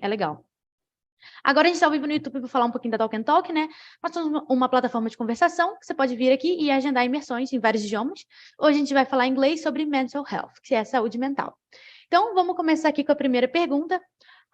É legal. Agora a gente está ao vivo no YouTube para falar um pouquinho da TALKNTALK, né? Nós somos uma plataforma de conversação que você pode vir aqui e agendar imersões em vários idiomas. Hoje a gente vai falar em inglês sobre mental health, que é saúde mental. Então, vamos começar aqui com a primeira pergunta.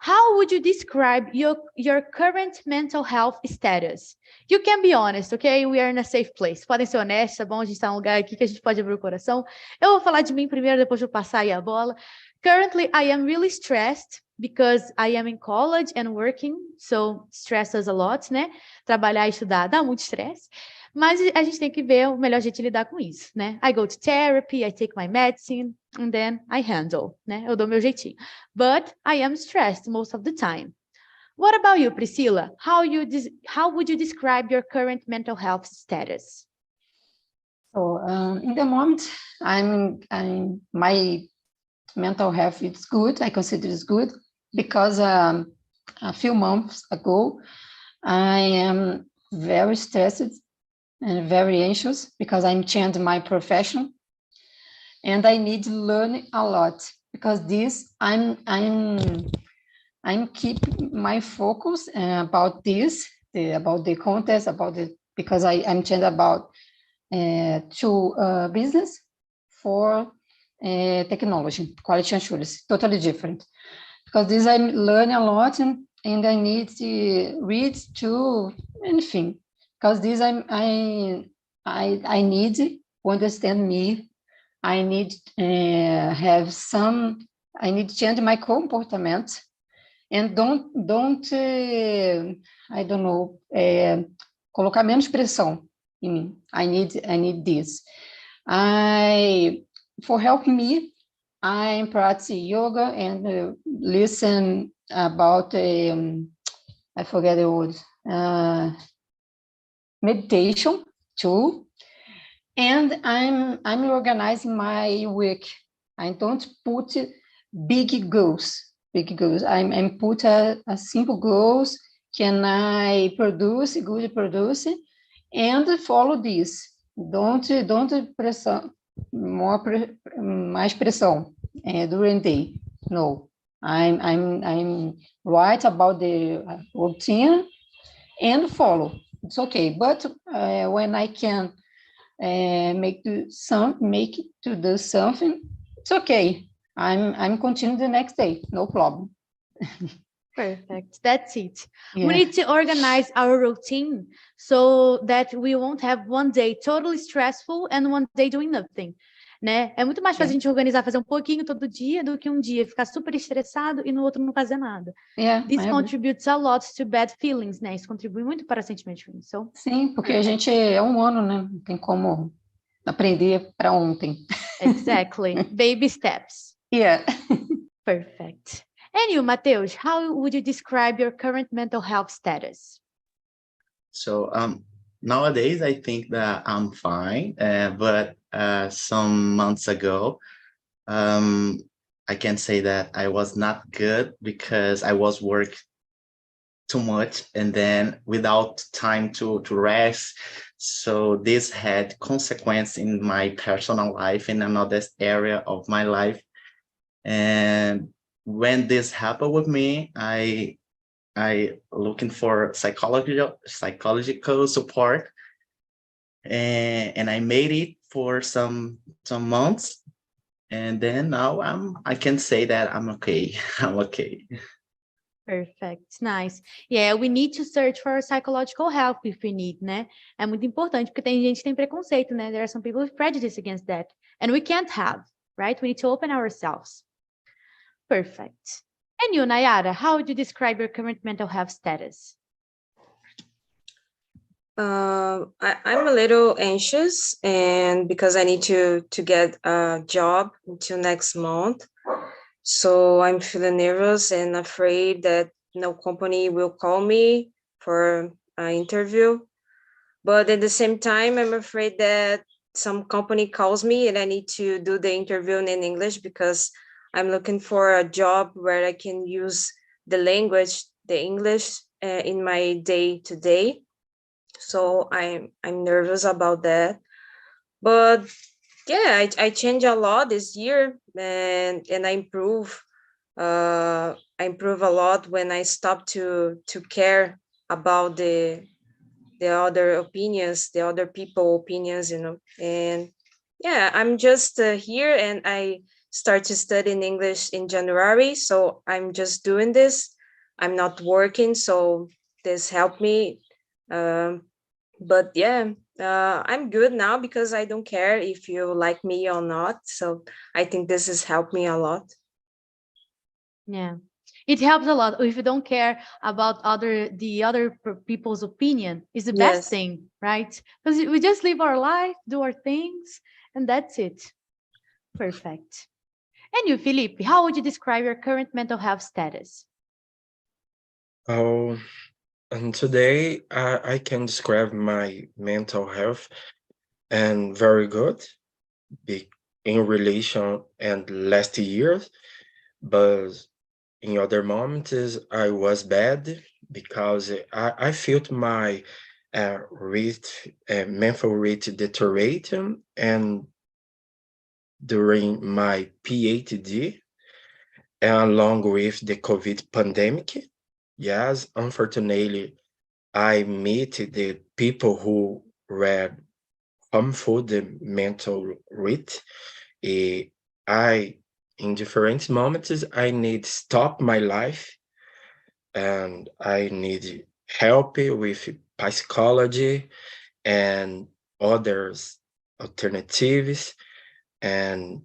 How would you describe your current mental health status? You can be honest, okay? We are in a safe place. Podem ser honestos, tá bom? A gente está num lugar aqui que a gente pode abrir o coração. Eu vou falar de mim primeiro, depois eu vou passar aí a bola. Currently, I am really stressed because I am in college and working, so stress us a lot, né? Trabalhar e estudar dá muito estresse. Mas a gente tem que ver o melhor jeito de lidar com isso, né? I go to therapy, I take my medicine, and then I handle, né? Eu dou meu jeitinho. But I am stressed most of the time. What about you, Priscilla? How would you describe your current mental health status? So in the moment, my mental health is good. I consider it's good because a few months ago, I am very stressed and very anxious because I'm changing my profession, and I need to learn a lot because this I'm keeping my focus about this, about the contest, because I'm changing about to business for technology, quality assurance, totally different. Because this I'm learning a lot and I need to read to anything. Because this I need to understand me. I need I need to change my comportment and don't I don't know, colocar menos pressão em mim. I need this. For help me, I practice yoga and listen about I forget the word, meditation too. And I'm organizing my week. I don't put big goals. I'm put a simple goals. Can I produce good produce and follow this? Don't pressão, mais pressão during the day. No, I'm right about the routine and follow. It's okay, but when I can make to do something, it's okay. I'm continuing the next day, no problem. Perfect. That's it. Yeah. We need to organize our routine so that we won't have one day totally stressful and one day doing nothing, né? É muito mais fácil a gente organizar, fazer um pouquinho todo dia do que um dia ficar super estressado e no outro não fazer nada. Yeah, This contributes a lot to bad feelings, né? Isso contribui muito para sentimentos ruins. So, sim, porque a gente é humano, né? Não tem como aprender para ontem. Exactly. Baby steps. Yeah. Perfect. And you, Mateus, how would you describe your current mental health status? So nowadays, I think that I'm fine, but some months ago, I can say that I was not good because I was working too much and then without time to rest. So this had consequence in my personal life in another area of my life. And when this happened with me, I looking for psychological support, and I made it for some months, and then now I can say that I'm okay. I'm okay. Perfect, nice. Yeah, we need to search for psychological help if we need, né? É muito importante, porque tem gente que tem preconceito, né? There are some people with prejudice against that, and we can't have, right? We need to open ourselves. Perfect. And you, Nayara, how would you describe your current mental health status? I'm a little anxious, and because I need to get a job until next month. So I'm feeling nervous and afraid that no company will call me for an interview. But at the same time, I'm afraid that some company calls me and I need to do the interview in English because I'm looking for a job where I can use the language, the English, in my day-to-day. So I'm nervous about that. But yeah, I changed a lot this year and I improve I improve a lot when I stop to care about the other opinions, the other people opinions, and yeah, I'm just here, and I start to study in English in January, so I'm just doing this. I'm not working, so this helped me. um, but yeah, I'm good now because I don't care if you like me or not, so I think this has helped me a lot. Yeah. It helps a lot. If you don't care about the other people's opinion, is the best Yes. thing, right? Because we just live our life, do our things, and that's it. Perfect. And you, Felipe, how would you describe your current mental health status? Oh, and today I can describe my mental health and very good in relation and last years, but in other moments I was bad because I felt my mental rate deteriorating, and during my PhD, along with the COVID pandemic, yes, unfortunately, I met the people who were harmful the mental rate. I, in different moments, I need stop my life, and I need help with psychology and others alternatives. And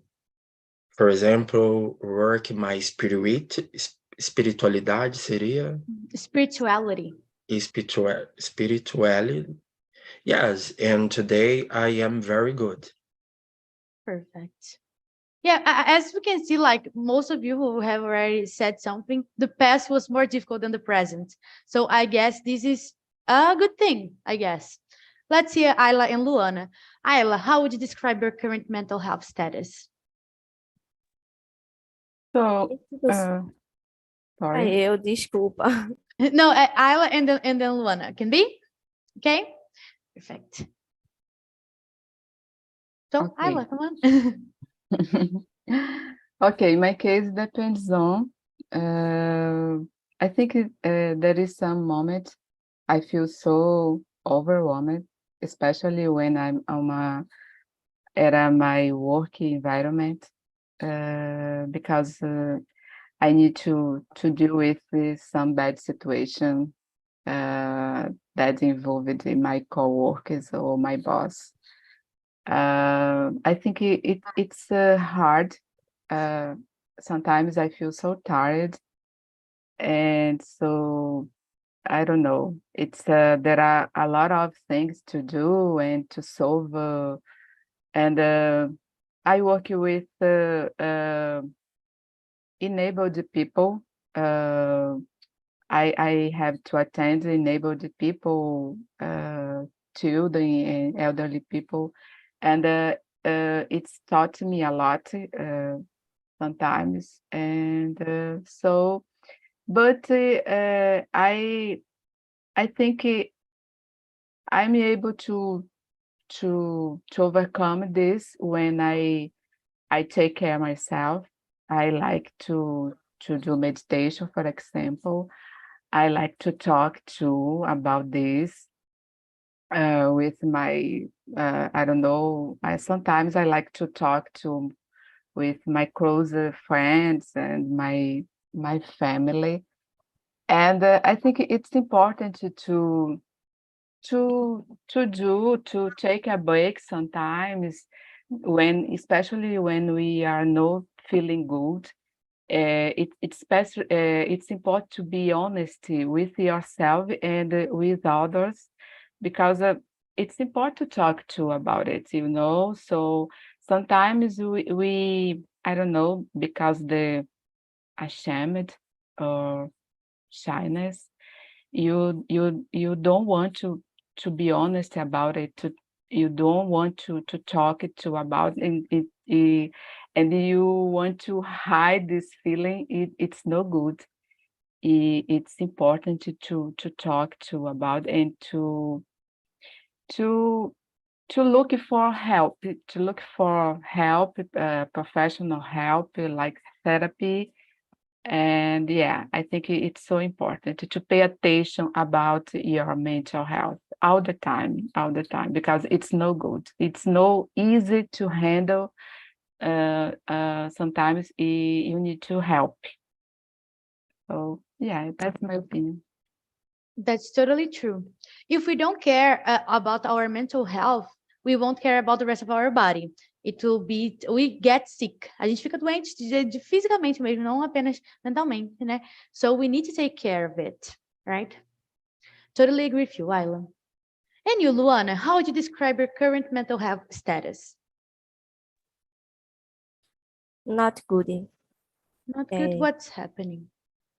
for example, work my espiritualidade seria Spirituality. spirituality. Yes, and today I am very good. Perfect. Yeah, as we can see, like most of you who have already said something, the past was more difficult than the present. So I guess this is a good thing, I guess. Let's hear Ayla and Luana. Ayla, how would you describe your current mental health status? So, Ai, sorry. eu, desculpa. No, Ayla and then Luana. Can be? Okay? Perfect. So, Okay. Ayla, come on. Okay, my case depends on. I think there is some moment I feel so overwhelmed, especially when I'm at my work environment, because I need to deal with some bad situation that involved my coworkers or my boss. I think it's hard. Sometimes I feel so tired, and so I don't know. It's there are a lot of things to do and to solve, and I work with enabled people. I have to attend enabled people, children and elderly people, and it's taught me a lot sometimes, and so. But I think I'm able to overcome this when I take care of myself. I like to do meditation, for example. I like to talk too about this with my I don't know. Sometimes I like to talk to with my closer friends and my family. And I think it's important to take a break sometimes when, especially when we are not feeling good. It's important to be honest with yourself and with others, because it's important to talk to about it, you know. So sometimes we I don't know, because the ashamed or shyness, you don't want to be honest about it, you don't want to talk it to about and you want to hide this feeling. It's no good. It's important to talk to about, and to to look for help, professional help like therapy, And yeah, I think it's so important to pay attention about your mental health all the time, because it's no good. It's no easy to handle. Sometimes you need to help. So yeah, that's my opinion. That's totally true. If we don't care about our mental health, we won't care about the rest of our body. We get sick. A gente fica doente fisicamente mesmo, não apenas mentalmente, né? So we need to take care of it, right? Totally agree with you, Ayla. And you, Luana, how would you describe your current mental health status? Not good. Not good. What's happening?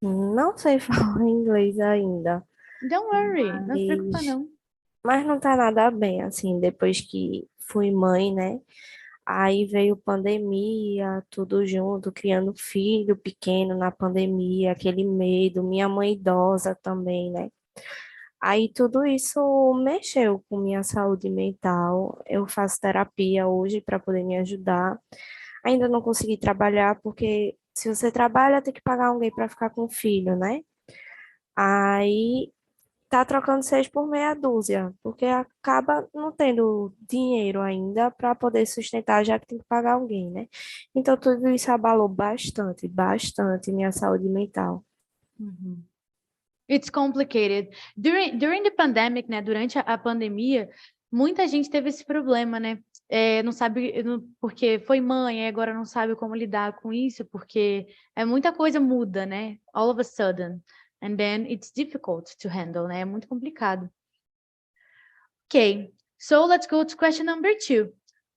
Não sei falar inglês ainda, Don't worry, não se preocupa não. mas não tá nada bem, assim, depois que fui mãe, né? Aí veio pandemia, tudo junto, criando filho pequeno na pandemia, aquele medo, minha mãe idosa também, né? Aí tudo isso mexeu com minha saúde mental. Eu faço terapia hoje para poder me ajudar. Ainda não consegui trabalhar, porque se você trabalha, tem que pagar alguém para ficar com o filho, né? Aí tá trocando 6 por meia dúzia, porque acaba não tendo dinheiro ainda para poder sustentar, já que tem que pagar alguém, né? Então tudo isso abalou bastante, bastante minha saúde mental. Uhum. It's complicated. During the pandemic, né? Durante a pandemia, muita gente teve esse problema, né? Não sabe, porque foi mãe, e agora não sabe como lidar com isso, porque muita coisa muda, né? All of a sudden. And then it's difficult to handle, né? É muito complicado. Okay, so let's go to question number 2.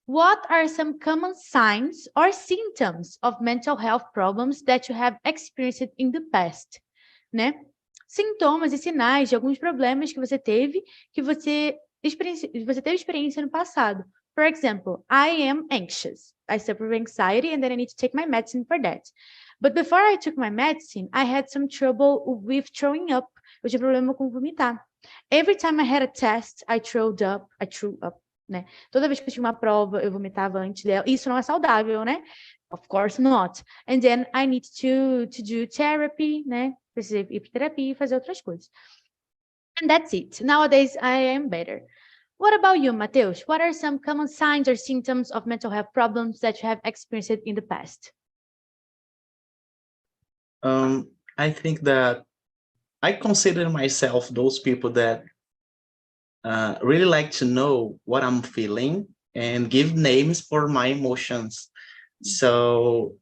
What are some common signs or symptoms of mental health problems that you have experienced in the past? Né? Sintomas e sinais de alguns problemas que você teve teve experiência no passado. For example, I am anxious. I suffer from anxiety and then I need to take my medicine for that. But before I took my medicine, I had some trouble with throwing up. Eu tive problema com vomitar. Every time I had a test, I threw up, né? Toda vez que eu tinha uma prova, eu vomitava antes dela. Isso não é saudável, né? Of course not. And then I need to do therapy, né? Precisei ir para terapia e fazer outras coisas. And that's it. Nowadays, I am better. What about you, Mateus? What are some common signs or symptoms of mental health problems that you have experienced in the past? I think that I consider myself those people that really like to know what I'm feeling and give names for my emotions. So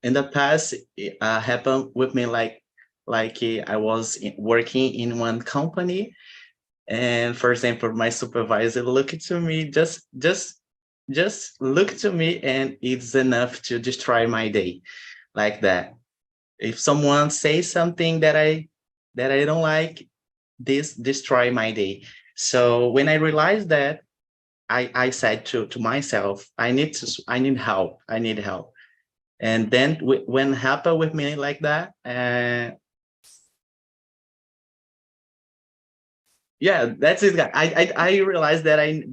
in the past, it happened with me like I was working in one company, and for example, my supervisor looked to me, just look to me, and it's enough to destroy my day, like that. If someone says something that I don't like, this destroy my day. So when I realized that, I said to myself, I need help. And then when happened with me like that, yeah, that's it. I realized that I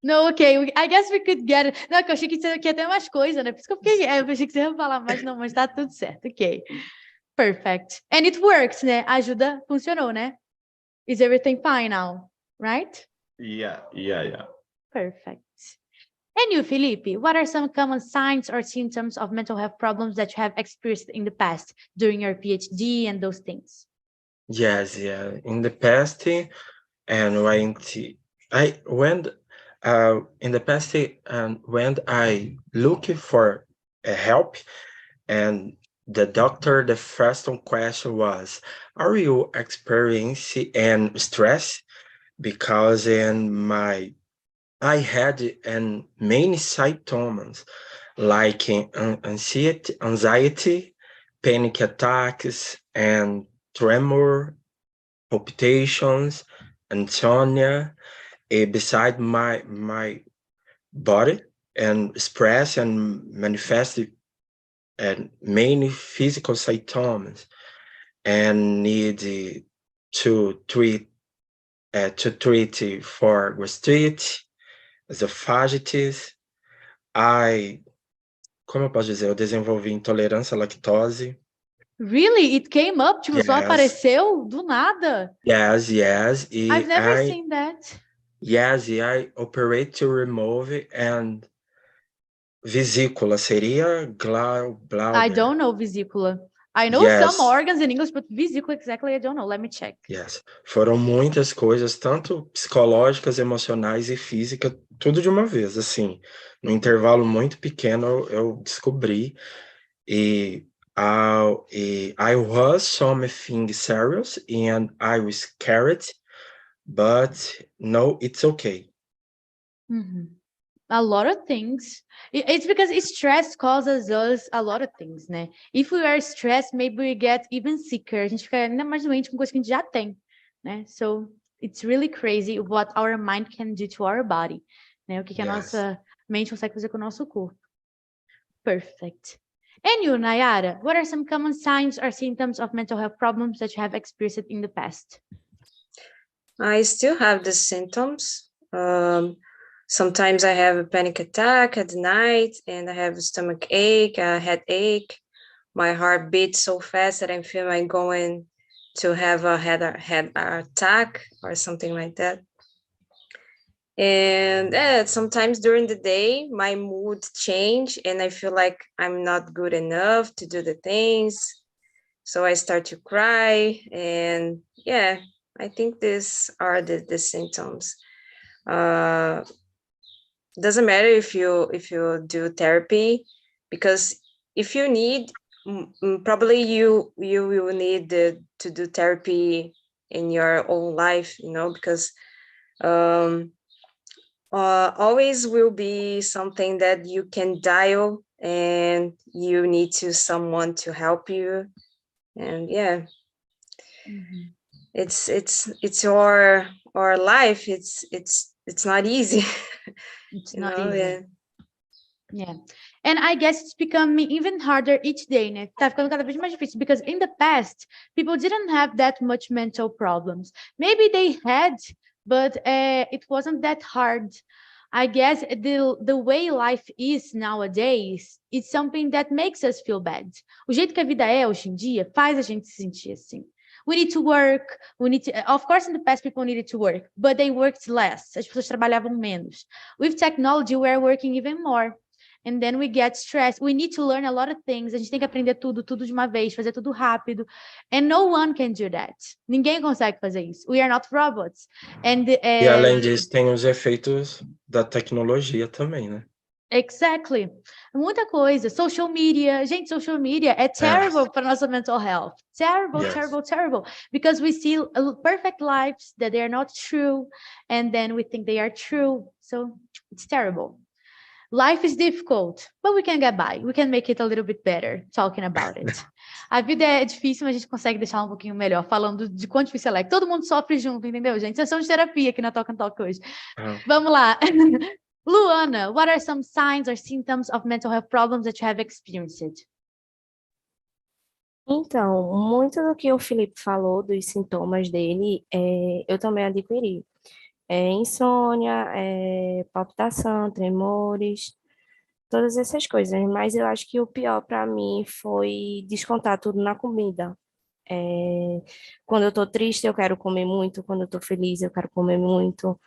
No, okay. I guess we could get it. Não, que eu achei que você quer ter mais coisa, né? Por isso que eu fiquei. Eu achei que você ia falar mais, não, mas tá tudo certo. Ok. Perfect. And it works, né? A ajuda funcionou, né? Is everything fine now? Right? Yeah. Perfect. And you, Felipe, what are some common signs or symptoms of mental health problems that you have experienced in the past during your PhD and those things? Yes, yeah. In the past, and when in the past, and when I look for help, and the doctor, the first question was, "Are you experiencing stress?" Because I had many symptoms like anxiety, panic attacks, and tremor, palpitations, insomnia, beside my body, and express and manifest many physical symptoms, and need to treat for gastritis, esophagitis. I como eu posso dizer, eu desenvolvi intolerância à lactose. Really? It came up? Tipo, só Yes. apareceu do nada? Yes. I've never seen that. Yes, I operate to remove and vesícula seria I bladder. don't know vesícula. I know some organs in English, but vesícula exactly I don't know. Let me check. Yes. Foram muitas coisas, tanto psicológicas, emocionais e físicas, tudo de uma vez, assim. No intervalo muito pequeno eu descobri e I was something serious and I was scared, but no, it's okay. A lot of things. It's because stress causes us a lot of things, né? If we are stressed, maybe we get even sicker. A gente fica ainda mais doente com coisa que a gente já tem, né? So it's really crazy what our mind can do to our body, né? O que a nossa mente consegue fazer com o nosso corpo. Perfect. And you, Nayara, what are some common signs or symptoms of mental health problems that you have experienced in the past? I still have the symptoms. Sometimes I have a panic attack at night and I have a stomach ache, a headache. My heart beats so fast that I feel I'm going to have a head attack or something like that. And sometimes during the day, my mood change and I feel like I'm not good enough to do the things. So I start to cry and yeah, I think these are the symptoms. Doesn't matter if you do therapy, because if you need, probably you will need to do therapy in your own life, you know, because always will be something that you can dial and you need someone to help you. And yeah, it's our life. It's not easy. It's not easy. Yeah. And I guess it's becoming even harder each day, né? Tá ficando cada vez mais difícil, because in the past, people didn't have that much mental problems. Maybe they had, but it wasn't that hard. I guess the way life is nowadays, it's something that makes us feel bad. O jeito que a vida é hoje em dia faz a gente se sentir assim. We need to work, of course, in the past, people needed to work, but they worked less. As pessoas trabalhavam menos. With technology, we are working even more. And then we get stressed. We need to learn a lot of things. A gente tem que aprender tudo de uma vez, fazer tudo rápido. And no one can do that. Ninguém consegue fazer isso. We are not robots. E além disso, tem os efeitos da tecnologia também, né? Exactly. Muita coisa. Social media. Gente, social media é terrible para nossa mental health. Terrible. Because we see perfect lives that they are not true. And then we think they are true. So it's terrible. Life is difficult, but we can get by. We can make it a little bit better talking about it. A vida é difícil, mas a gente consegue deixar um pouquinho melhor, falando de quão difícil ela é. Todo mundo sofre junto, entendeu, gente? Sessão de terapia aqui na TALKNTALK hoje. Vamos lá. Luana, what are some signs or symptoms of mental health problems that you have experienced? Então, muito do que o Felipe falou, dos sintomas dele, eu também adquiri. Insônia, palpitação, tremores, todas essas coisas. Mas eu acho que o pior para mim foi descontar tudo na comida. Quando eu tô triste, eu quero comer muito. Quando eu tô feliz, eu quero comer muito.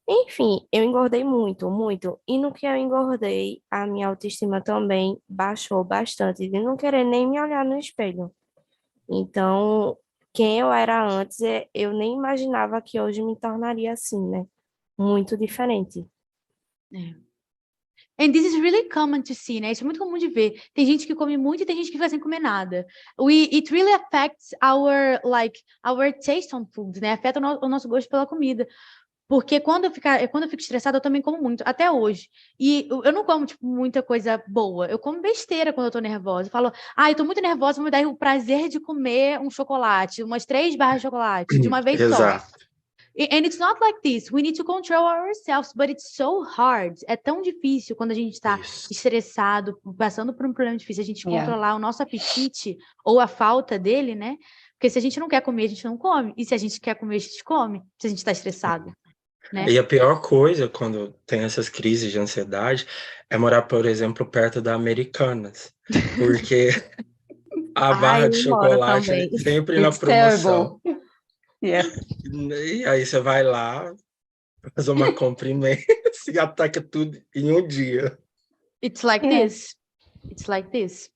Enfim, eu engordei muito. E no que eu engordei, a minha autoestima também baixou bastante, de não querer nem me olhar no espelho. Então, quem eu era antes, eu nem imaginava que hoje me tornaria assim, né? Muito diferente. And this is really common to see, né? Isso é muito comum de ver. Tem gente que come muito e tem gente que fica sem comer nada. It really affects our taste on food, né? Afeta o nosso gosto pela comida. Porque quando eu fico estressada, eu também como muito, até hoje. E eu não como, tipo, muita coisa boa. Eu como besteira quando eu tô nervosa. Eu falo, eu tô muito nervosa, vou me dar o prazer de comer um chocolate, umas 3 barras de chocolate, de uma vez só. And it's not like this. We need to control ourselves, but it's so hard. É tão difícil quando a gente está estressado, passando por um problema difícil, a gente controlar o nosso apetite ou a falta dele, né? Porque se a gente não quer comer, a gente não come. E se a gente quer comer, a gente come, se a gente está estressado. né? E a pior coisa quando tem essas crises de ansiedade é morar, por exemplo, perto da Americanas, porque a Ai, barra de eu moro chocolate também. sempre na It's promoção. terrible. Yeah. E aí você vai lá, faz uma compra imensa e ataca tudo em um dia. It's like Yeah. this. It's like this.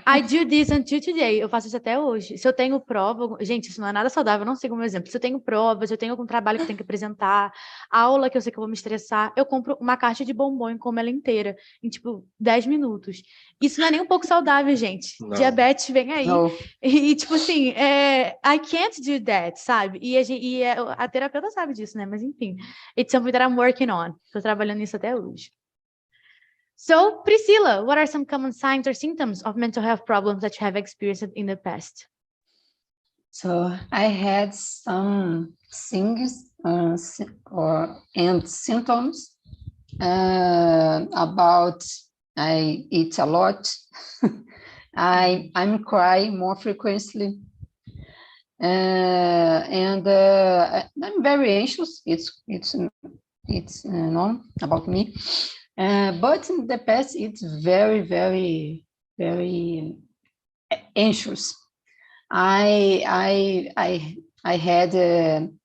I do this until today. Eu faço isso até hoje. Se eu tenho prova, gente, isso não é nada saudável, eu não sigo o meu exemplo. Se eu tenho prova, se eu tenho algum trabalho que eu tenho que apresentar, aula que eu sei que eu vou me estressar, eu compro uma caixa de bombom e como ela inteira, em tipo 10 minutos. Isso não é nem um pouco saudável, gente. Não. Diabetes vem aí. No. E tipo assim, I can't do that, sabe? A terapeuta sabe disso, né? Mas enfim, it's something that I'm working on. Tô trabalhando nisso até hoje. So, Priscilla, what are some common signs or symptoms of mental health problems that you have experienced in the past? So I had some things and symptoms about I eat a lot, I'm crying more frequently, and I'm very anxious. It's known about me. But in the past, it's very, very, very anxious. I had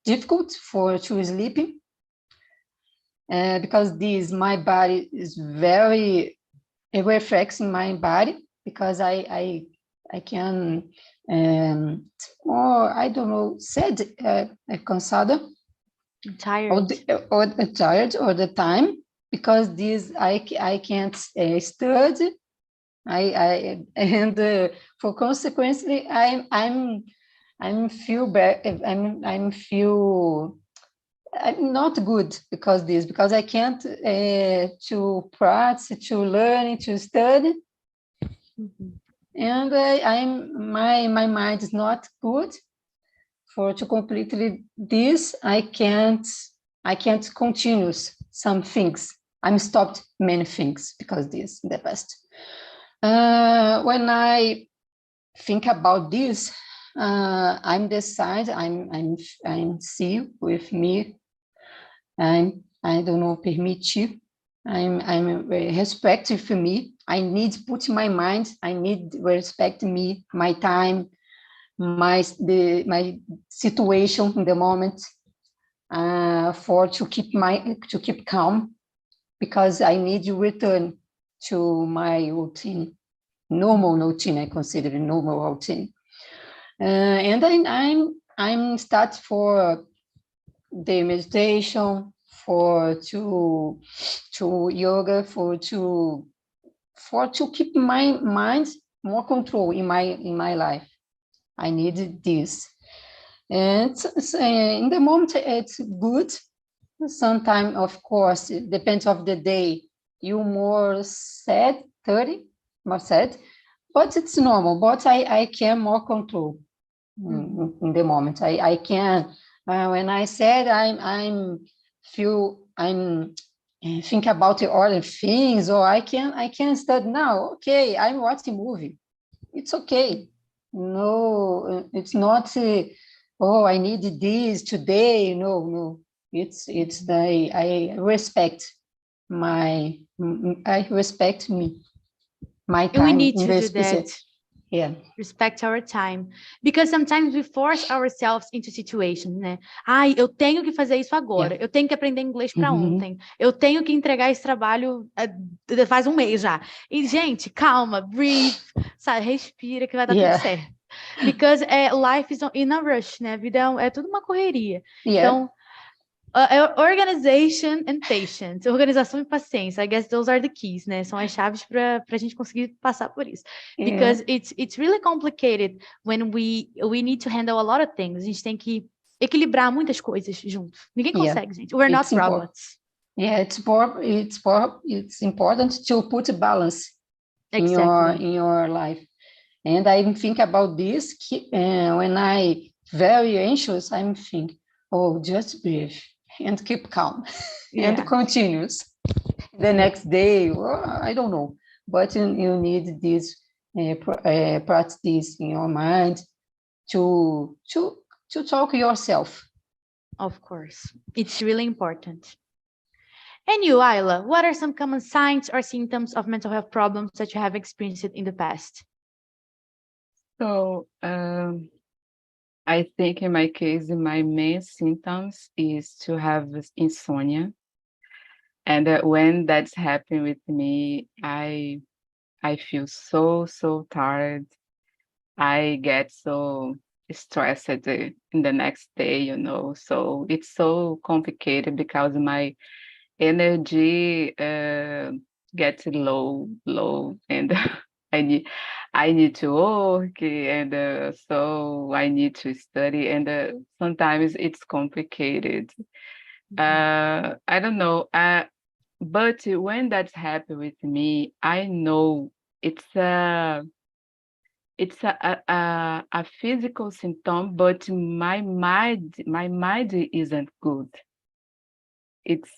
difficult to sleeping because my body is very reflecting my body because I can or I don't know said cansada Tired. or tired all the time. Because this I can't study, for consequently I'm feel bad. I'm not good because I can't to practice, to learn, to study, and my mind is not good to completely this. I can't continue some things. I'm stopped many things because this in the past. When I think about this, I'm decide. I'm see with me. I don't know permitir. I'm respectful for me. I need put my mind. I need respect me, my time, my situation in the moment, for to keep calm. Because I need to return to my routine, normal routine. I consider a normal routine, and I'm start for the meditation, for to yoga, for to keep my mind more control in my life. I need this, and in the moment it's good. Sometimes, of course, it depends of the day. You more sad, 30, more sad, but it's normal. But I can more control in the moment. I can when I said I'm think about the other things, or I can study now. Okay, I'm watching movie. It's okay. No, it's not. Oh, I need this today. No. It's I respect me, my time. And we need in to the do that. Yeah. Respect our time. Because sometimes we force ourselves into situations, né? Ai, eu tenho que fazer isso agora. Eu tenho que aprender inglês para ontem. Eu tenho que entregar esse trabalho faz um mês já. E, gente, calma, breathe, sabe? Respira que vai dar tudo certo. Because life is in a rush, né? A vida é tudo uma correria. Então, organization and patience. Organização e paciência. I guess those are the keys, né? São as chaves para a gente conseguir passar por isso. Because it's really complicated when we need to handle a lot of things. A gente tem que equilibrar muitas coisas junto. Ninguém consegue, gente. We're not robots. It's important to put balance exactly. in your life. And I think about this when I very anxious. I'm thinking, oh, just breathe and keep calm and continues. The next day, I don't know, but you need this practice in your mind to talk yourself. Of course, it's really important. And you, Ayla, what are some common signs or symptoms of mental health problems that you have experienced in the past? So I think in my case, my main symptoms is to have insomnia. And when that's happened with me, I feel so tired. I get so stressed in the next day, you know. So it's so complicated because my energy gets low, and I need I need to work, and so I need to study, and sometimes it's complicated. I don't know. But when that's happened with me, I know it's a a physical symptom, but my mind isn't good. It's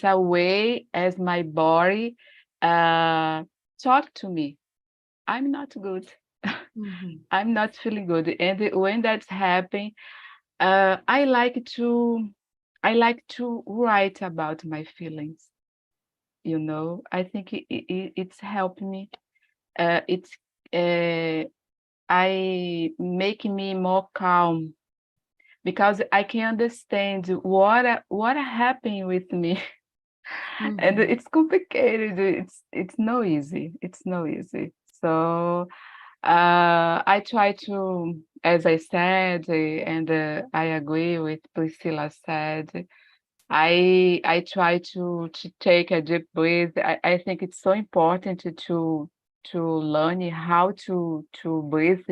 a way as my body talk to me. I'm not good. I'm not feeling good. And when that's happening, I like to write about my feelings. You know, I think it's helped me. It's I make me more calm because I can understand what happened with me. And it's complicated. It's no easy. It's no easy. So I try to, as I said, and I agree with Priscilla said, I try to take a deep breath. I think it's so important to learn how to breathe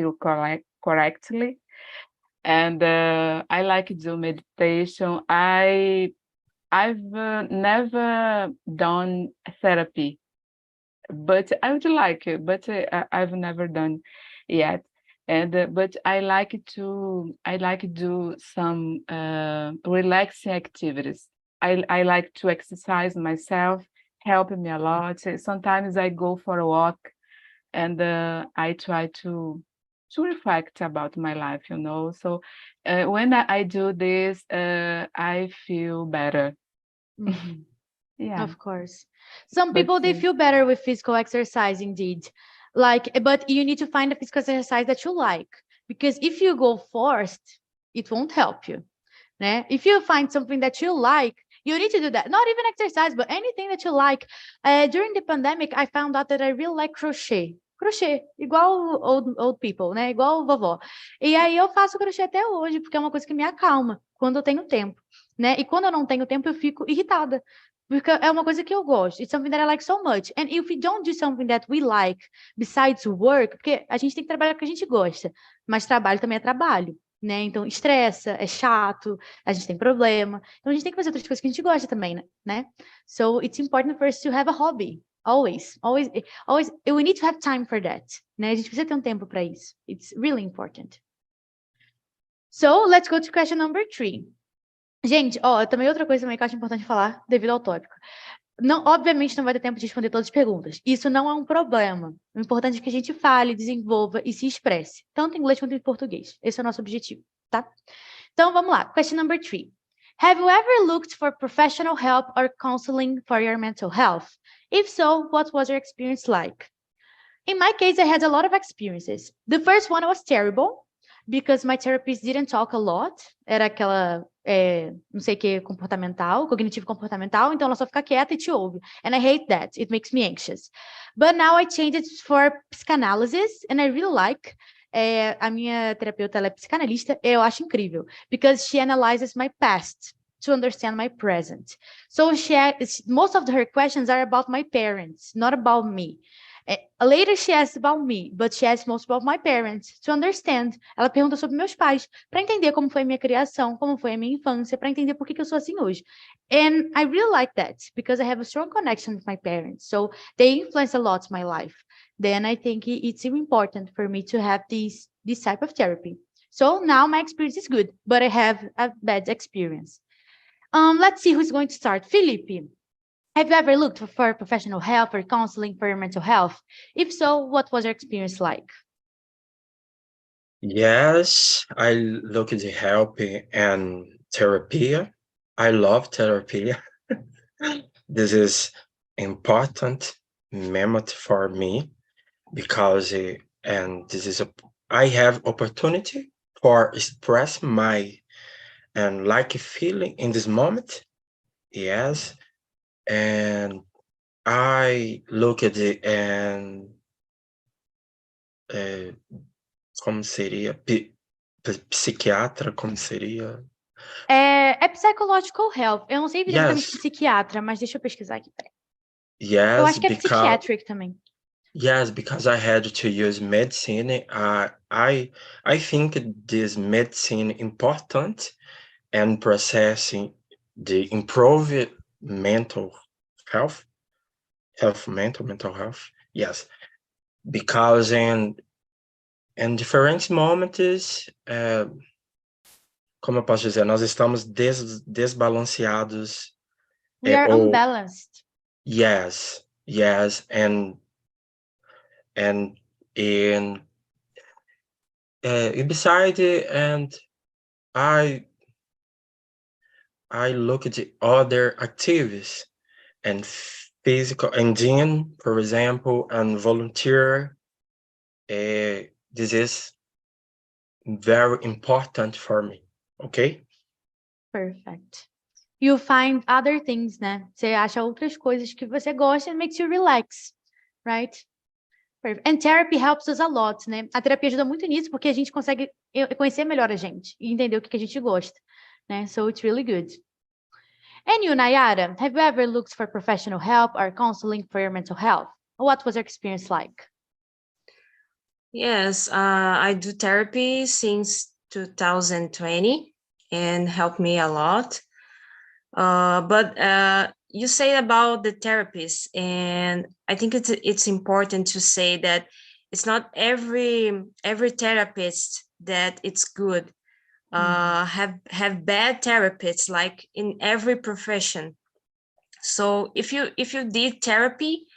correctly. And I like to do meditation. I've never done therapy, but I would like it, but I've never done yet. And but I like to do some relaxing activities. I like to exercise myself, helping me a lot. Sometimes I go for a walk, and I try to reflect about my life, you know. So when I do this, I feel better. Yeah. Of course. Some But people, they feel better with physical exercise indeed. Like, but you need to find a physical exercise that you like. Because if you go forced, it won't help you. Né? If you find something that you like, you need to do that. Not even exercise, but anything that you like. During the pandemic, I found out that I really like crochet. Crochê, igual old people, né? Igual vovó. E aí eu faço crochê até hoje, porque é uma coisa que me acalma quando eu tenho tempo, né? E quando eu não tenho tempo, eu fico irritada. Porque é uma coisa que eu gosto. It's something that I like so much. And if we don't do something that we like besides work, porque a gente tem que trabalhar com o que a gente gosta, mas trabalho também é trabalho, né? Então estressa, é chato, a gente tem problema. Então a gente tem que fazer outras coisas que a gente gosta também, né? So it's important for us to have a hobby. Always. We need to have time for that, né? A gente precisa ter um tempo para isso. It's really important. So let's go to question number 3. Gente, também outra coisa também que eu acho importante falar, devido ao tópico. Não, obviamente não vai ter tempo de responder todas as perguntas. Isso não é um problema. O importante é que a gente fale, desenvolva e se expresse, tanto em inglês quanto em português. Esse é o nosso objetivo, tá? Então, vamos lá. Question number 3. Have you ever looked for professional help or counseling for your mental health? If so, what was your experience like? In my case, I had a lot of experiences. The first one was terrible, because my therapist didn't talk a lot. Era aquela, não sei o que, comportamental, cognitivo comportamental, então ela só fica quieta e te ouve. And I hate that. It makes me anxious. But now I changed it for psychanalysis, and I really like. A minha terapeuta, ela é psicanalista, eu acho incrível, because she analyzes my past to understand my present. So most of her questions are about my parents, not about me. Later she asked about me, but she asked most about my parents to understand. Ela pergunta sobre meus pais, para entender como foi a minha criação, como foi a minha infância, para entender por que eu sou assim hoje. And I really like that, because I have a strong connection with my parents. So they influence a lot my life. Then I think it's important for me to have this type of therapy. So now my experience is good, but I have a bad experience. Let's see who's going to start. Felipe, have you ever looked for professional help or counseling for your mental health? If so, what was your experience like? Yes, I look at the help and therapy. I love therapy. This is important moment for me because and this is I have opportunity for express my and like feeling in this moment. Yes, and I look at it and como seria psiquiatra, como seria? É psychological health. Eu não sei exatamente Yes, psiquiatra, mas deixa eu pesquisar aqui. Peraí. Eu yes, acho que é because psychiatric também. yes, because I had to use medicine. I think this medicine important and processing the improve mental health, mental health. Yes, because em diferentes momentos, como eu posso dizer, nós estamos desbalanceados. We are Ou unbalanced. yes, and in beside it, and I look at the other activities and physical and then, for example, and volunteer. This is very important for me. Okay. Perfect. You find other things, né? Você acha outras coisas que você gosta and makes you relax, right? Perfect. And therapy helps us a lot, né? A terapia ajuda muito nisso porque a gente consegue conhecer melhor a gente e entender o que a gente gosta, né? So it's really good. And you, Nayara, have you ever looked for professional help or counseling for your mental health? What was your experience like? Yes, I do therapy since 2020 and helped me a lot. But you say about the therapist, and I think it's important to say that it's not every therapist that it's good. Have bad therapists, like in every profession. So if you did therapy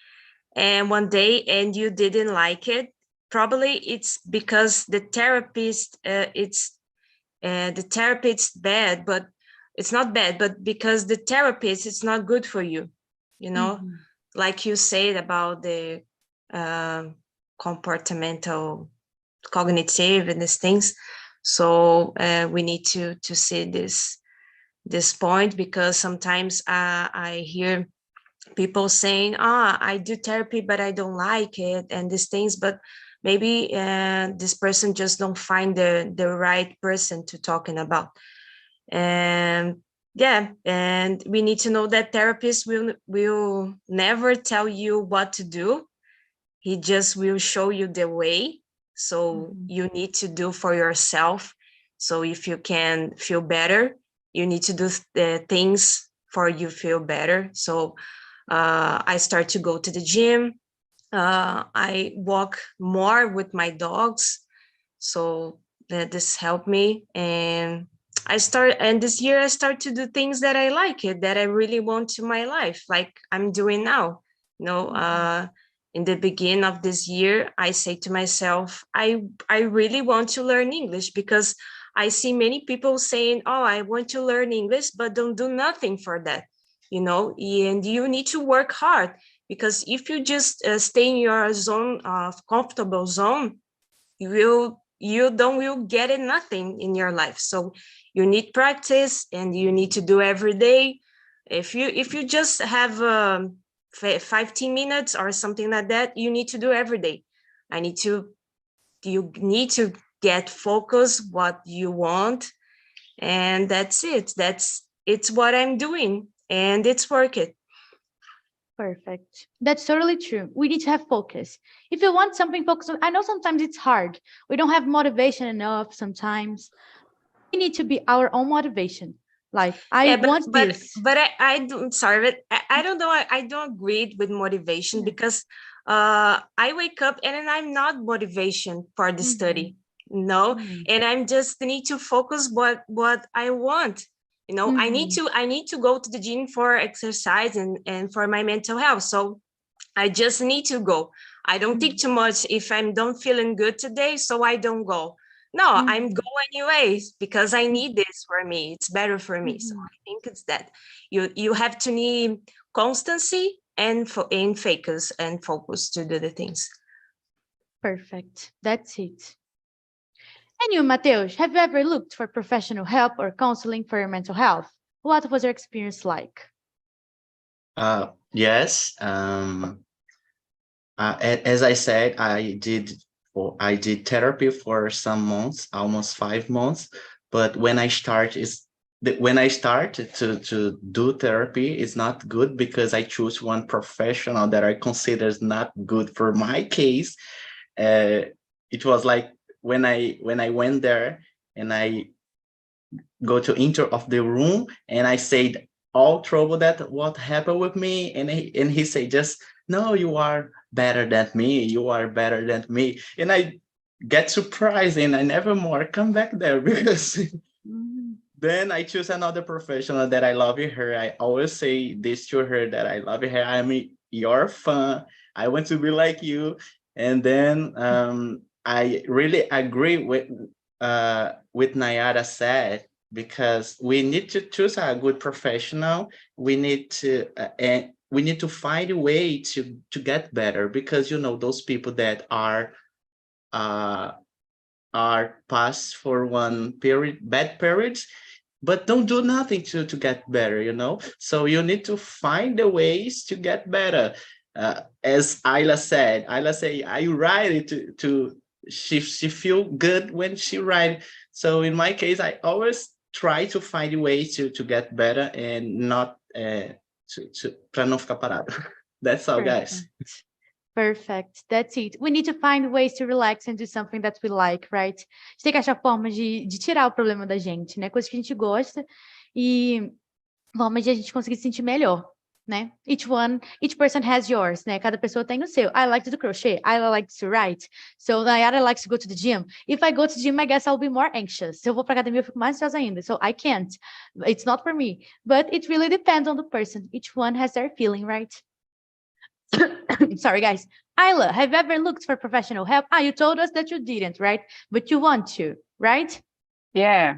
and one day and you didn't like it, probably it's because the therapist the therapist's bad, but it's not bad, but because the therapist it's not good for you, you know. Like you said about the comportamental cognitive and these things. So we need to see this point, because sometimes I hear people saying, I do therapy but I don't like it and these things, but maybe this person just don't find the right person to talking about. And yeah, and we need to know that therapists will never tell you what to do. He just will show you the way. So you need to do for yourself. So if you can feel better, you need to do the things for you feel better. So I start to go to the gym. I walk more with my dogs. So this helped me. And this year I start to do things that I like it, that I really want to my life, like I'm doing now. You know, in the beginning of this year, I say to myself, I really want to learn English, because I see many people saying, oh, I want to learn English, but don't do nothing for that, you know, and you need to work hard, because if you just stay in your zone of comfortable zone, you will get it nothing in your life. So you need practice and you need to do every day. If you just have 15 minutes or something like that, you need to do every day. You need to get focused what you want, and that's it. It's what I'm doing, and it's working. Perfect. That's totally true. We need to have focus. If you want something focused on, I know sometimes it's hard. We don't have motivation enough sometimes. We need to be our own motivation. Like, I want this. But I don't, sorry, but I don't know. I don't agree with motivation, because I wake up and I'm not motivation for the study, no, and I'm just need to focus what I want. You know, I need to go to the gym for exercise and for my mental health. So I just need to go. I don't think too much if I don't feeling good today, so I don't go. no, I'm going anyways because I need this for me. It's better for me. So I think it's that you have to need constancy and focus to do the things. Perfect. That's it. And you, Mateus, have you ever looked for professional help or counseling for your mental health? What was your experience like? Yes. As I said, I did therapy for some months, almost 5 months. But when I started to do therapy, it's not good because I choose one professional that I consider is not good for my case. It was like when I went there and I go to enter of the room and I said all trouble that what happened with me, and he said just, no, you are better than me, you are better than me. And I get surprised and I never more come back there because then I choose another professional that I love her. I always say this to her, that I love her. I'm your fan. I want to be like you. And then I really agree with Nayara said, because we need to choose a good professional. We need to find a way to get better, because those people that are passed for one bad periods, but don't do nothing to get better. So you need to find the ways to get better. As Ayla said, I write it to she feel good when she write. So in my case, I always try to find ways to get better and not para não ficar parado. That's all, guys. Perfect. That's it. We need to find ways to relax and do something that we like, right? A gente tem que achar formas de tirar o problema da gente, né? Coisas que a gente gosta e formas de a gente conseguir se sentir melhor, né? Each person has yours, né? Cada pessoa tem o seu. I like to do crochet. I like to write. So Nayara likes to go to the gym. If I go to the gym, I guess I'll be more anxious. Se eu vou pra academia, eu fico mais ansiosa ainda. So I can't. It's not for me. But it really depends on the person. Each one has their feeling, right? Sorry, guys. Ayla, have you ever looked for professional help? You told us that you didn't, right? But you want to, right? Yeah,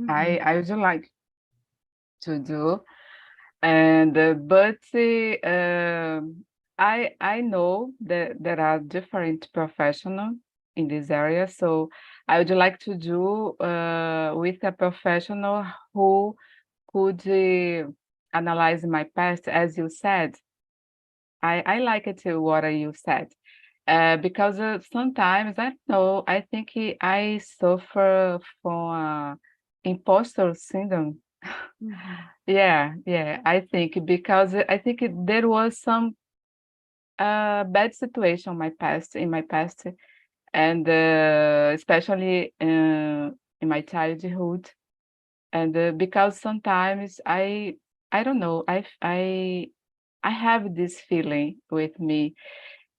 I would like to do. And but I know that there are different professionals in this area, so I would like to do with a professional who could analyze my past, as you said. I like it too, what you said, because sometimes I know, I think I suffer from imposter syndrome. Yeah, I think, because I think there was some bad situation in my past, and especially in my childhood, and because sometimes I don't know, I have this feeling with me,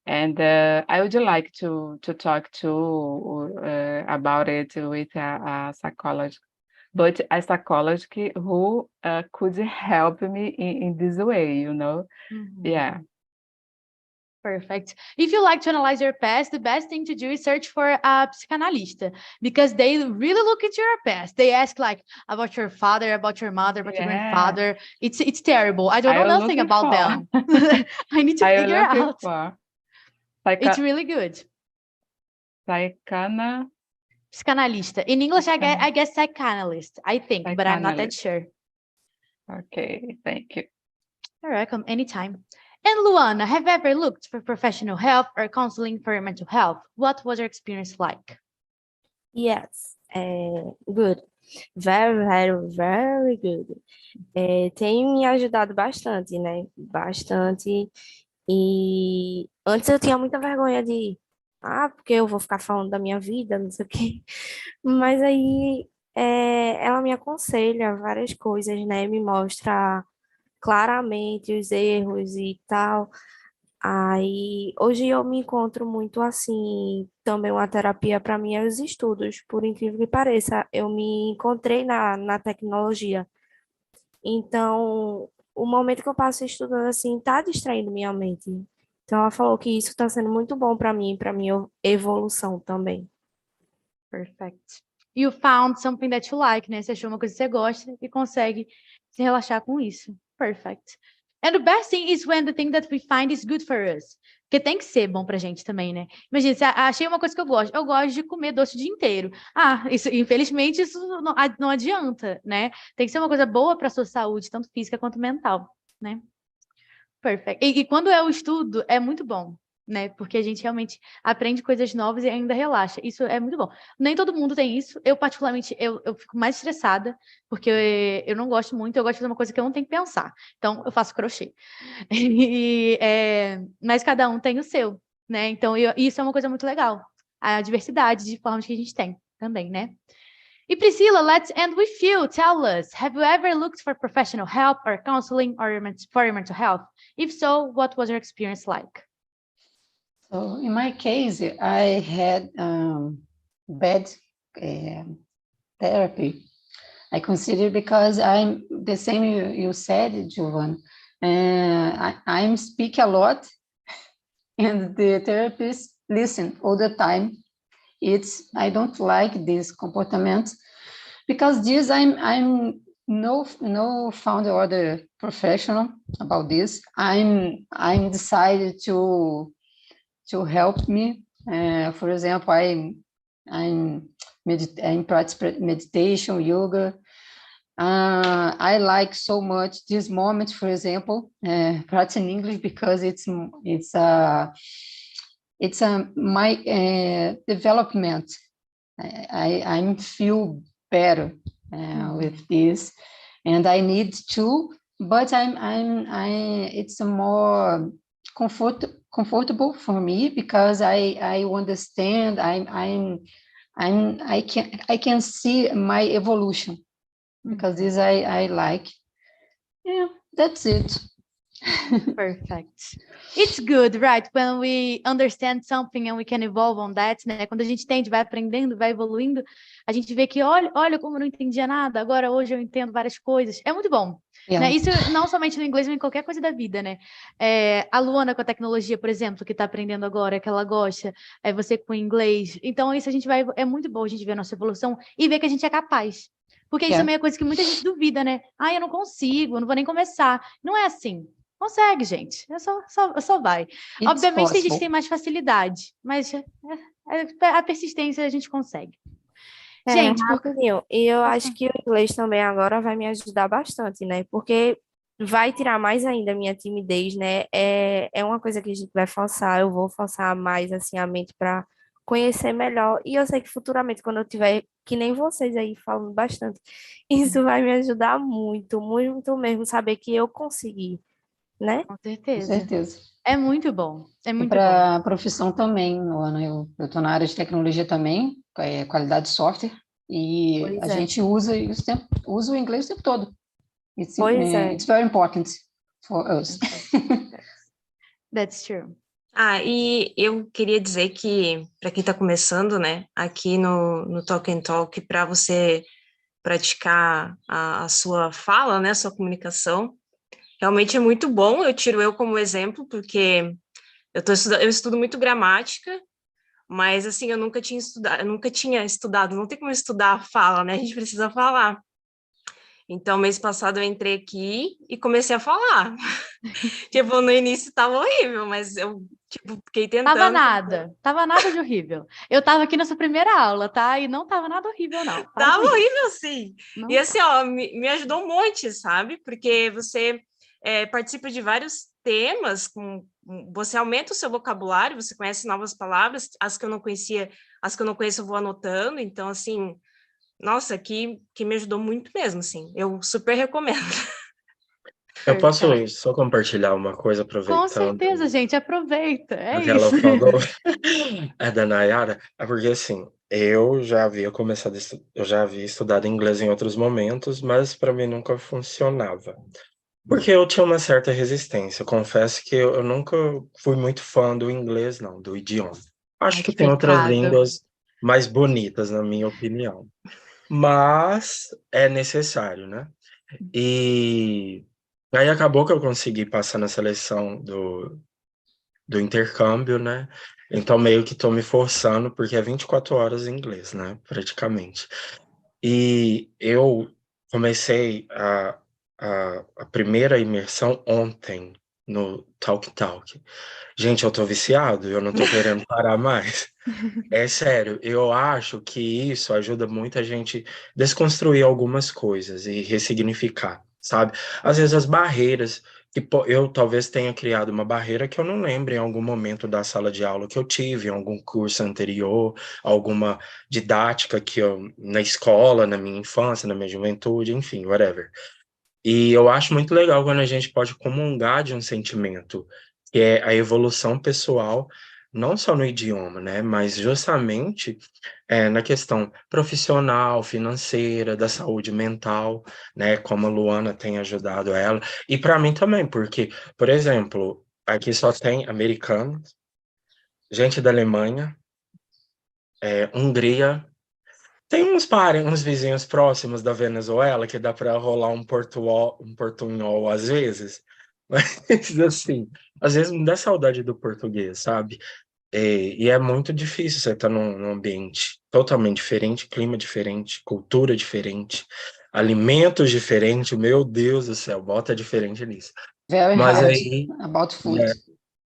and I would like to talk to about it with a psychologist. But a psychologist who could help me in this way, Yeah. Perfect. If you like to analyze your past, the best thing to do is search for a psychanalista, because they really look into your past. They ask like about your father, about your mother, about your grandfather. It's terrible. I don't know nothing about them. I need to figure out. It's really good. Psychanalista. In English, I guess psychanalyst, I think, but I'm not that sure. Okay, thank you. You're welcome, anytime. And Luana, have you ever looked for professional help or counseling for your mental health? What was your experience like? Yes, good. Very, very, very good. Tem me ajudado bastante, né? Bastante. E antes eu tinha muita vergonha de, porque eu vou ficar falando da minha vida, não sei o quê. Mas aí ela me aconselha várias coisas, né? Me mostra claramente os erros e tal. Aí, hoje eu me encontro muito assim, também uma terapia para mim é os estudos, por incrível que pareça, eu me encontrei na tecnologia. Então, o momento que eu passo estudando assim, tá distraindo minha mente. Então, ela falou que isso está sendo muito bom para mim, para minha evolução também. Perfect. You found something that you like, né? Você achou uma coisa que você gosta e consegue se relaxar com isso. Perfect. And the best thing is when the thing that we find is good for us. Porque tem que ser bom pra gente também, né? Imagina, se achei uma coisa que eu gosto. Eu gosto de comer doce o dia inteiro. Isso, infelizmente, isso não adianta, né? Tem que ser uma coisa boa para sua saúde, tanto física quanto mental, né? Perfect. E quando é o estudo, é muito bom, né? Porque a gente realmente aprende coisas novas e ainda relaxa. Isso é muito bom. Nem todo mundo tem isso. Eu, particularmente, eu fico mais estressada, porque eu não gosto muito, eu gosto de fazer uma coisa que eu não tenho que pensar. Então, eu faço crochê. Mas cada um tem o seu, né? Então, isso é uma coisa muito legal. A diversidade de formas que a gente tem também, né? E Priscila, let's end with you. Tell us, have you ever looked for professional help or counseling for your mental health? If so, what was your experience like? So in my case, I had bad therapy. I consider because I'm the same you said, Jovan. I speak a lot, and the therapist listen all the time. I don't like this comportment because this I'm no found other professional about this. I'm decided to help me. For example, I'm practice meditation, yoga. I like so much this moment, for example, practicing English because it's my development. I feel better with this, and I need to. But it's a more comfortable for me because I understand. I can see my evolution because this I like. Yeah, that's it. Perfect. It's good, right? When we understand something and we can evolve on that, né? Quando a gente entende, vai aprendendo, vai evoluindo, a gente vê que, olha como eu não entendia nada, agora hoje eu entendo várias coisas. É muito bom. Yeah. Né? Isso não somente no inglês, mas em qualquer coisa da vida, né? A Luana com a tecnologia, por exemplo, que está aprendendo agora, que ela gosta, você com o inglês. Então, isso é muito bom a gente ver a nossa evolução e ver que a gente é capaz. Porque isso também é coisa que muita gente duvida, né? Eu não consigo, eu não vou nem começar. Não é assim. Consegue, gente. Só vai. It's Obviamente, tem gente que possible. tem mais facilidade, mas a persistência a gente consegue. Gente, rapidinho. E eu acho que o inglês também agora vai me ajudar bastante, né? Porque vai tirar mais ainda a minha timidez, né? É uma coisa que a gente vai forçar, eu vou forçar mais, assim, a mente para conhecer melhor. E eu sei que futuramente, quando eu tiver, que nem vocês aí falando bastante, isso vai me ajudar muito, muito mesmo, saber que eu consegui, né? com Com certeza. certeza. É muito bom. É E muito bom. para a profissão também, Luana, eu estou na área de tecnologia também, qualidade de software, e Pois a é. gente usa o inglês o tempo todo. Pois é. It's very important for us. That's true. E eu queria dizer que, para quem está começando, né, aqui no TALKNTALK, para você praticar a sua fala, né, a sua comunicação, realmente é muito bom. Eu tiro eu como exemplo, porque eu estudo muito gramática, mas assim, eu nunca tinha estudado, não tem como estudar a fala, né? A gente precisa falar. Então, mês passado eu entrei aqui e comecei a falar. Tipo, no início estava horrível, mas eu fiquei tentando. Tava nada de horrível. Eu tava aqui nessa primeira aula, tá? E não tava nada horrível, não. Tava horrível, sim. Não. E assim, ó, me ajudou um monte, sabe? Porque você participa de vários temas, você aumenta o seu vocabulário, você conhece novas palavras, as que eu não conhecia, as que eu não conheço eu vou anotando, então assim, nossa, que me ajudou muito mesmo, assim, eu super recomendo. Eu posso só compartilhar uma coisa, aproveitando? Com certeza, gente, aproveita, é o que ela isso. falou, da Nayara, porque assim, eu já havia estudado inglês em outros momentos, mas para mim nunca funcionava. Porque eu tinha uma certa resistência. Eu confesso que eu nunca fui muito fã do inglês, não, do idioma. Acho que tem outras línguas mais bonitas, na minha opinião. Mas é necessário, né? E aí acabou que eu consegui passar na seleção do intercâmbio, né? Então, meio que estou me forçando, porque é 24 horas em inglês, né? Praticamente. E eu comecei a primeira imersão ontem no TALKNTALK. Gente, eu tô viciado, eu não tô querendo parar mais. É sério, eu acho que isso ajuda muito a gente desconstruir algumas coisas e ressignificar, sabe? Às vezes as barreiras que eu talvez tenha criado uma barreira que eu não lembro em algum momento da sala de aula que eu tive, em algum curso anterior, alguma didática que eu na escola, na minha infância, na minha juventude, enfim, whatever. E eu acho muito legal quando a gente pode comungar de um sentimento, que é a evolução pessoal, não só no idioma, né, mas justamente na questão profissional, financeira, da saúde mental, né, como a Luana tem ajudado ela, e para mim também, porque, por exemplo, aqui só tem americanos, gente da Alemanha, Hungria, tem uns vizinhos próximos da Venezuela que dá para rolar um portunhol às vezes, mas assim, às vezes me dá saudade do português, sabe? E é muito difícil você estar num ambiente totalmente diferente, clima diferente, cultura diferente, alimentos diferentes, meu Deus do céu, bota diferente nisso. Very Mas hard aí, about food. né,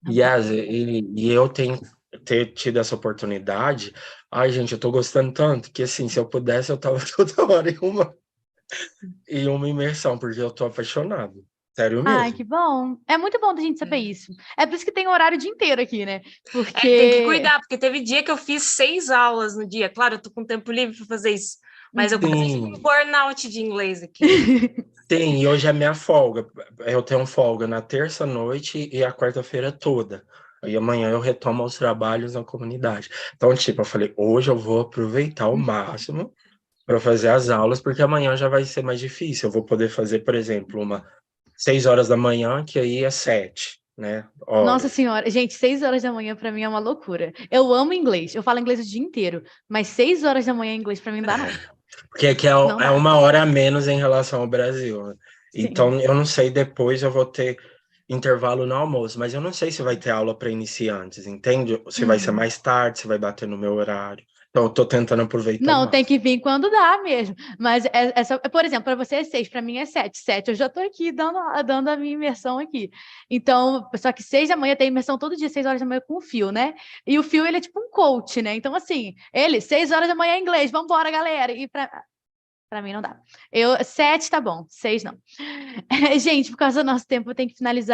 yes, e eu tenho ter tido essa oportunidade. Ai, gente, eu tô gostando tanto que, assim, se eu pudesse, eu tava toda hora em uma imersão, porque eu tô apaixonado. Sério Ai, mesmo. que bom. É muito bom da gente saber isso. É por isso que tem horário o dia inteiro aqui, né? Tem que Porque. cuidar, porque teve dia que eu fiz 6 aulas no dia. Claro, eu tô com tempo livre para fazer isso, mas eu quase tive um Sim, burnout de inglês aqui. sim, e hoje é minha folga. Eu tenho folga na terça-noite e a quarta-feira toda. Aí amanhã eu retomo os trabalhos na comunidade. Então, tipo, eu falei, hoje eu vou aproveitar ao máximo para fazer as aulas, porque amanhã já vai ser mais difícil. Eu vou poder fazer, por exemplo, uma 6 horas da manhã, que aí é 7, né? Nossa Horas. senhora, gente, 6 horas da manhã pra mim é uma loucura. Eu amo inglês, eu falo inglês o dia inteiro, mas 6 horas da manhã inglês pra mim não dá, não. Porque aqui é, Não é dá. uma hora a menos em relação ao Brasil, né? Sim. Então, eu não sei, depois eu vou ter intervalo no almoço, mas eu não sei se vai ter aula para iniciantes, entende? Se vai ser Uhum. mais tarde, se vai bater no meu horário. Então, eu tô tentando aproveitar o Não, tem máximo. que vir quando dá mesmo. Mas por exemplo, para você é 6, para mim é 7. 7, eu já tô aqui dando a minha imersão aqui. Então, só que 6 da manhã tem imersão todo dia, 6 horas da manhã com o Fio, né? E o Fio, ele é tipo um coach, né? Então, assim, ele, 6 horas da manhã é inglês, vambora, galera. E pra mim não dá. 7 tá bom, 6 não. Gente, por causa do nosso tempo, eu tenho que finalizar.